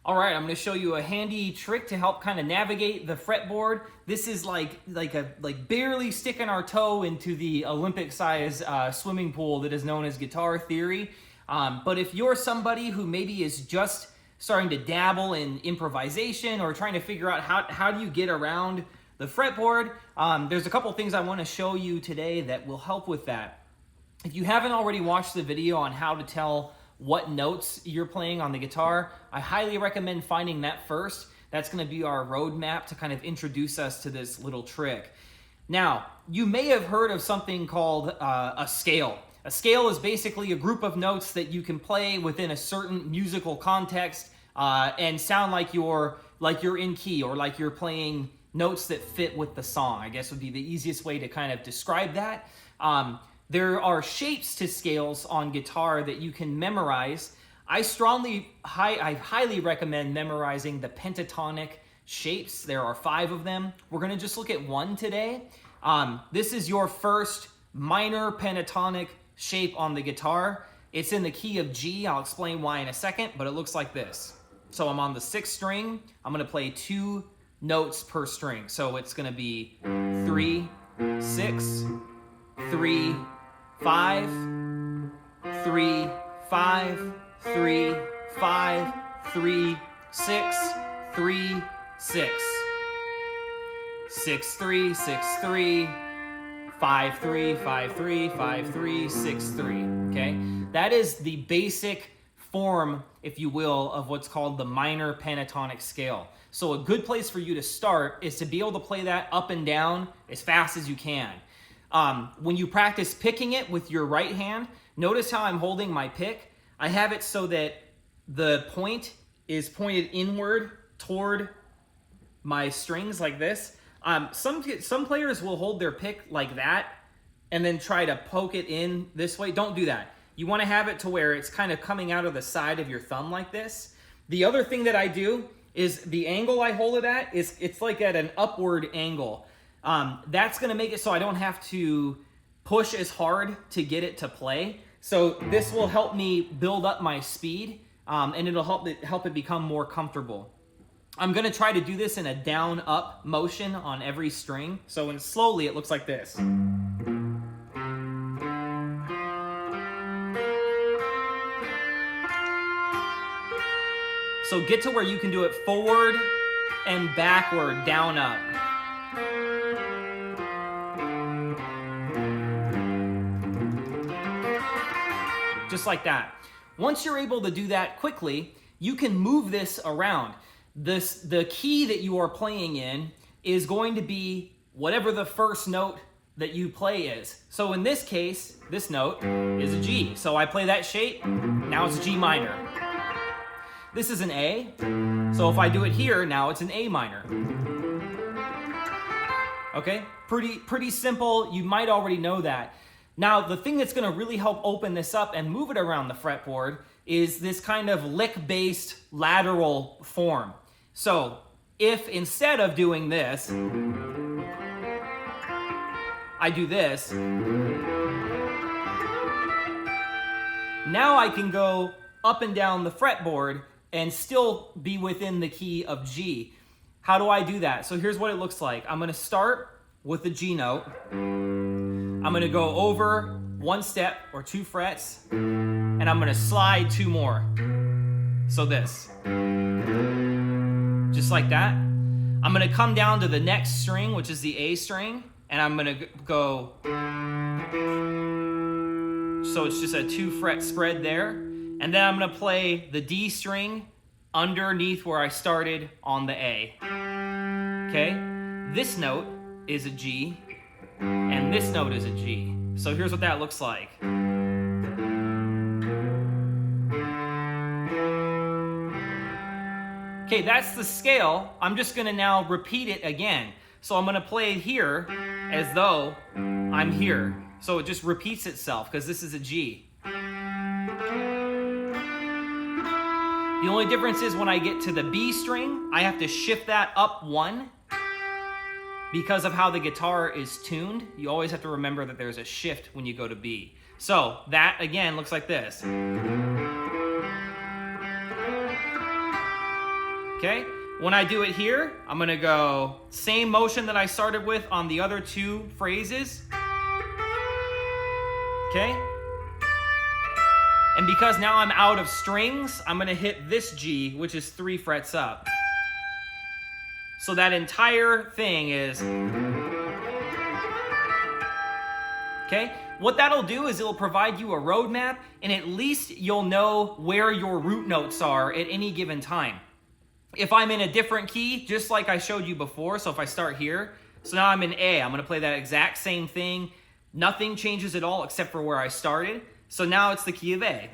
All right, I'm going to show you a handy trick to help kind of navigate the fretboard. This is like barely sticking our toe into the Olympic-size swimming pool that is known as guitar theory. But if you're somebody who maybe is just starting to dabble in improvisation or trying to figure out how do you get around the fretboard, there's a couple things I want to show you today that will help with that. If you haven't already watched the video on how to tell what notes you're playing on the guitar, I highly recommend finding that first. That's going to be our roadmap to kind of introduce us to this little trick. Now, you may have heard of something called a scale. A scale is basically a group of notes that you can play within a certain musical context and sound like you're in key, or like you're playing notes that fit with the song, I guess would be the easiest way to kind of describe that. There are shapes to scales on guitar that you can memorize. I highly recommend memorizing the pentatonic shapes. There are 5 of them. We're going to just look at one today. This is your first minor pentatonic shape on the guitar. It's in the key of G. I'll explain why in a second, but it looks like this. So I'm on the 6th string. I'm going to play 2 notes per string. So it's going to be 3, 6, 3, 5, 3, 5, 3, 5, 3, 6, 3, 6. 6, 3, 6, 3, 5, 3, 5, 3, 5, 3, 6, 3. Okay? That is the basic form, if you will, of what's called the minor pentatonic scale. So a good place for you to start is to be able to play that up and down as fast as you can. When you practice picking it with your right hand, notice how I'm holding my pick. I have it so that the point is pointed inward toward my strings like this. Some players will hold their pick like that and then try to poke it in this way. Don't do that. You want to have it to where it's kind of coming out of the side of your thumb like this. The other thing that I do is the angle I hold it at it's like at an upward angle. That's going to make it so I don't have to push as hard to get it to play. So this will help me build up my speed, and it'll help it become more comfortable. I'm going to try to do this in a down-up motion on every string. So slowly it looks like this. So get to where you can do it forward and backward, down, up. Just like that. Once you're able to do that quickly, you can move this around. The key that you are playing in is going to be whatever the first note that you play is. So in this case, this note is a G. So I play that shape, now it's a G minor. This is an A, so if I do it here, now it's an A minor. Okay, pretty simple. You might already know that. Now, the thing that's going to really help open this up and move it around the fretboard is this kind of lick-based lateral form. So, if instead of doing this, I do this, now I can go up and down the fretboard and still be within the key of G. How do I do that? So here's what it looks like. I'm going to start with the G note. I'm going to go over 1 step or 2 frets, and I'm going to slide 2 more. So this. Just like that. I'm going to come down to the next string, which is the A string, and I'm going to go. So it's just a 2 fret spread there. And then I'm going to play the D string underneath where I started on the A. Okay? This note is a G, and this note is a G. So here's what that looks like. Okay, that's the scale. I'm just going to now repeat it again. So I'm going to play it here as though I'm here. So it just repeats itself because this is a G. The only difference is when I get to the B string, I have to shift that up 1 because of how the guitar is tuned. You always have to remember that there's a shift when you go to B. So that, again, looks like this. Okay? When I do it here, I'm gonna go same motion that I started with on the other two phrases. Okay? And because now I'm out of strings, I'm gonna hit this G, which is 3 frets up. So that entire thing is... Okay? What that'll do is it'll provide you a roadmap, and at least you'll know where your root notes are at any given time. If I'm in a different key, just like I showed you before, so if I start here, so now I'm in A, I'm gonna play that exact same thing. Nothing changes at all except for where I started. So now it's the key of A.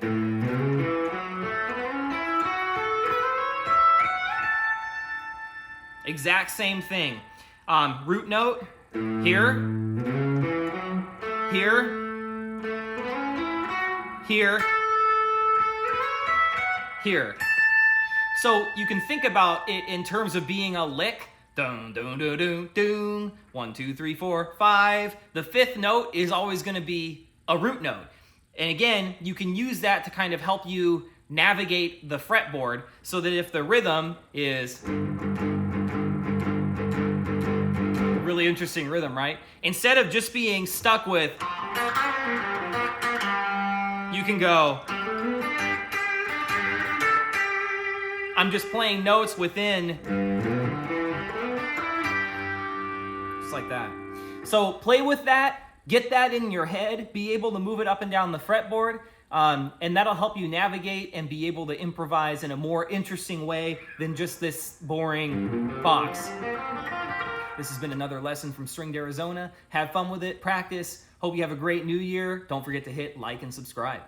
Exact same thing. Root note, here, here, here, here. So you can think about it in terms of being a lick. Dun, dun, dun, dun, dun. 1, 2, 3, 4, 5. The 5th note is always going to be a root note. And again, you can use that to kind of help you navigate the fretboard so that if the rhythm is... Really interesting rhythm, right? Instead of just being stuck with... You can go... I'm just playing notes within... Just like that. So play with that, get that in your head, be able to move it up and down the fretboard, and that'll help you navigate and be able to improvise in a more interesting way than just this boring box. This has been another lesson from Stringed Arizona. Have fun with it, practice. Hope you have a great new year. Don't forget to hit like and subscribe.